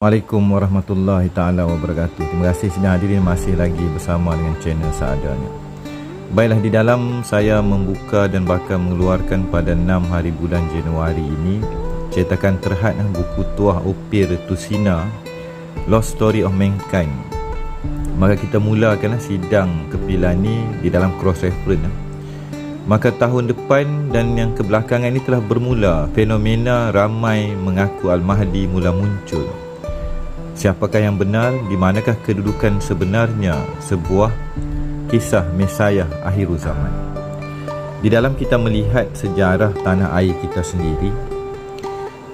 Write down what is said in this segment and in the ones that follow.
Assalamualaikum warahmatullahi taala wabarakatuh. Terima kasih sedang hadirin masih lagi bersama dengan channel seadanya. Baiklah, di dalam saya membuka dan bakal mengeluarkan pada 6 hari bulan Januari ini cetakan terhad buku Tuah Opir Tusina, Lost Story of Mankind. Maka kita mulakanlah sidang kepilan ni di dalam cross reference. Maka tahun depan dan yang kebelakangan ini telah bermula fenomena ramai mengaku Al-Mahdi mula muncul. Siapakah yang benar? Di manakah kedudukan sebenarnya sebuah kisah Mesayah akhir zaman? Di dalam kita melihat sejarah tanah air kita sendiri,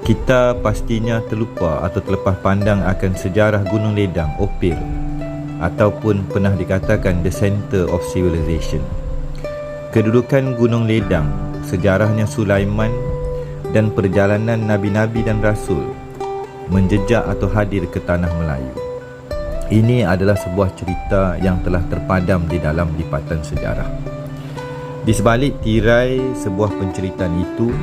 kita pastinya terlupa atau terlepas pandang akan sejarah Gunung Ledang, Opir, ataupun pernah dikatakan the center of civilization. Kedudukan Gunung Ledang, sejarahnya Sulaiman dan perjalanan Nabi-Nabi dan Rasul menjejak atau hadir ke tanah Melayu. Ini adalah sebuah cerita yang telah terpadam di dalam lipatan sejarah. Di sebalik tirai sebuah penceritaan itu,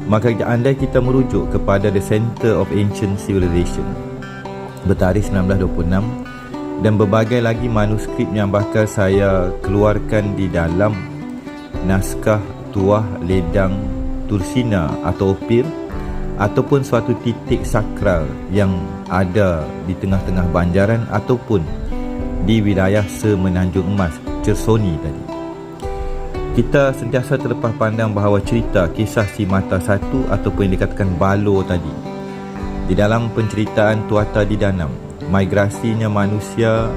maka andai kita merujuk kepada The Center of Ancient Civilization bertarikh 1926 dan berbagai lagi manuskrip yang bakal saya keluarkan di dalam naskah Tuah Ledang Tursina atau Opir, ataupun suatu titik sakral yang ada di tengah-tengah banjaran ataupun di wilayah Semenanjung Emas, Chersoni tadi. Kita sentiasa terlepas pandang bahawa cerita kisah si mata satu ataupun yang dikatakan Balo tadi, di dalam penceritaan Tuatha Dé Danann, migrasinya manusia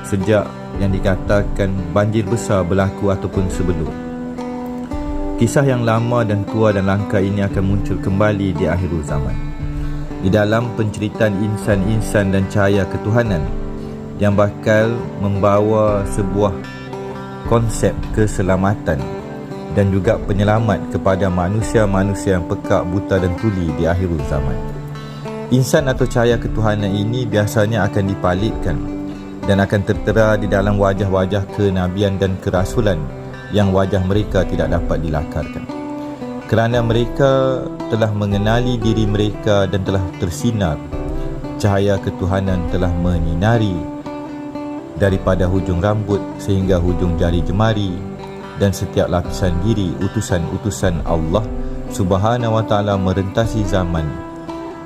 sejak yang dikatakan banjir besar berlaku ataupun sebelum. Kisah yang lama dan tua dan langka ini akan muncul kembali di akhir zaman. Di dalam penceritaan insan-insan dan cahaya ketuhanan yang bakal membawa sebuah konsep keselamatan dan juga penyelamat kepada manusia-manusia yang pekak, buta dan tuli di akhir zaman. Insan atau cahaya ketuhanan ini biasanya akan dipalitkan dan akan tertera di dalam wajah-wajah kenabian dan kerasulan yang wajah mereka tidak dapat dilakarkan, kerana mereka telah mengenali diri mereka dan telah tersinar. Cahaya ketuhanan telah menyinari daripada hujung rambut sehingga hujung jari jemari dan setiap lapisan diri utusan-utusan Allah Subhanahu wa ta'ala merentasi zaman.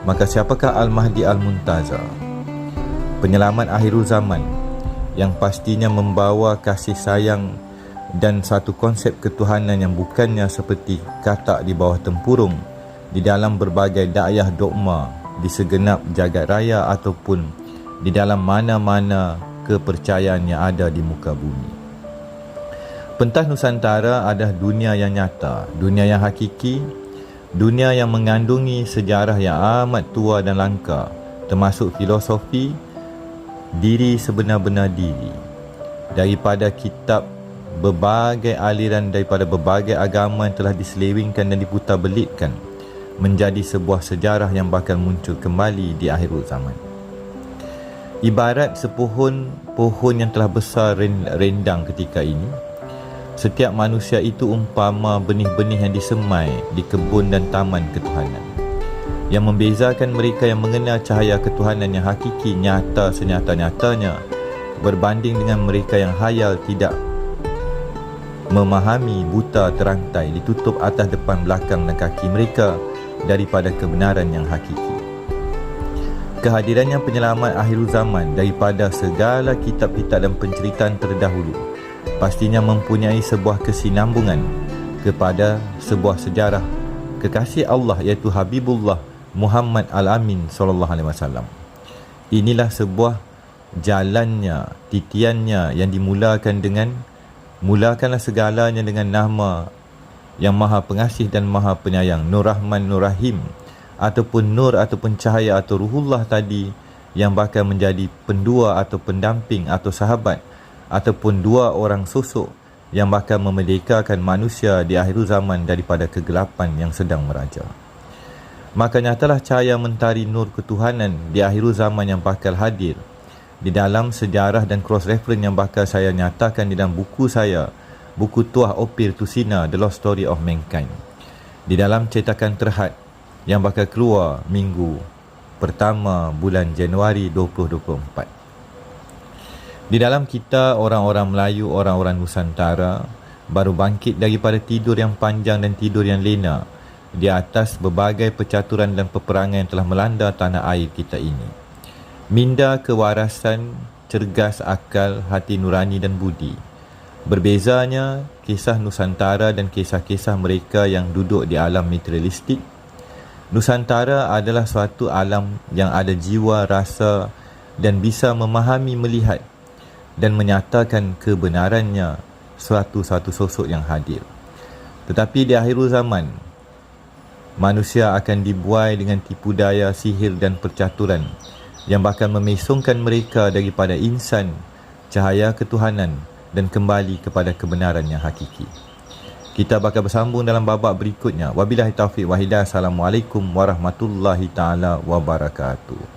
Maka siapakah Al-Mahdi Al-Muntazar, penyelamat akhir zaman yang pastinya membawa kasih sayang dan satu konsep ketuhanan yang bukannya seperti katak di bawah tempurung di dalam berbagai dakwah dogma di segenap jagat raya ataupun di dalam mana-mana kepercayaan yang ada di muka bumi. Pentas Nusantara adalah dunia yang nyata, dunia yang hakiki, dunia yang mengandungi sejarah yang amat tua dan langka, termasuk filosofi diri sebenar-benar diri daripada kitab berbagai aliran daripada berbagai agama yang telah diselewengkan dan diputar-belitkan menjadi sebuah sejarah yang bakal muncul kembali di akhir zaman. Ibarat sepohon yang telah besar rendang ketika ini, setiap manusia itu umpama benih-benih yang disemai di kebun dan taman ketuhanan. Yang membezakan mereka yang mengenal cahaya ketuhanan yang hakiki nyata senyata-nyatanya berbanding dengan mereka yang hayal tidak memahami, buta, terantai, ditutup atas, depan, belakang dan kaki mereka daripada kebenaran yang hakiki. Kehadirannya penyelamat akhir zaman daripada segala kitab-kitab dan penceritaan terdahulu pastinya mempunyai sebuah kesinambungan kepada sebuah sejarah kekasih Allah iaitu Habibullah Muhammad Al-Amin SAW. Inilah sebuah jalannya, titiannya yang dimulakan dengan mulakanlah segalanya dengan nama yang Maha Pengasih dan Maha Penyayang, Nur Rahman Nur Rahim, ataupun nur ataupun cahaya atau ruhullah tadi yang bakal menjadi pendua atau pendamping atau sahabat ataupun dua orang sosok yang bakal memerdekakan manusia di akhir zaman daripada kegelapan yang sedang meraja. Maka nyatalah cahaya mentari nur ketuhanan di akhir zaman yang bakal hadir di dalam sejarah dan cross reference yang bakal saya nyatakan di dalam buku saya, buku Tuah Opir Tusina, The Lost Story of Mankind, di dalam cetakan terhad yang bakal keluar minggu pertama bulan Januari 2024. Di dalam kita, orang-orang Melayu, orang-orang Nusantara baru bangkit daripada tidur yang panjang dan tidur yang lena di atas berbagai percaturan dan peperangan yang telah melanda tanah air kita ini. Minda kewarasan, cergas akal, hati nurani dan budi. Berbezanya kisah Nusantara dan kisah-kisah mereka yang duduk di alam materialistik. Nusantara adalah suatu alam yang ada jiwa, rasa dan bisa memahami, melihat dan menyatakan kebenarannya suatu sosok yang hadir. Tetapi di akhir zaman, manusia akan dibuai dengan tipu daya, sihir dan percaturan yang bakal memesongkan mereka daripada insan, cahaya ketuhanan dan kembali kepada kebenaran yang hakiki. Kita bakal bersambung dalam babak berikutnya. Wabillahi taufiq wa hidayah. Assalamualaikum warahmatullahi taala wabarakatuh.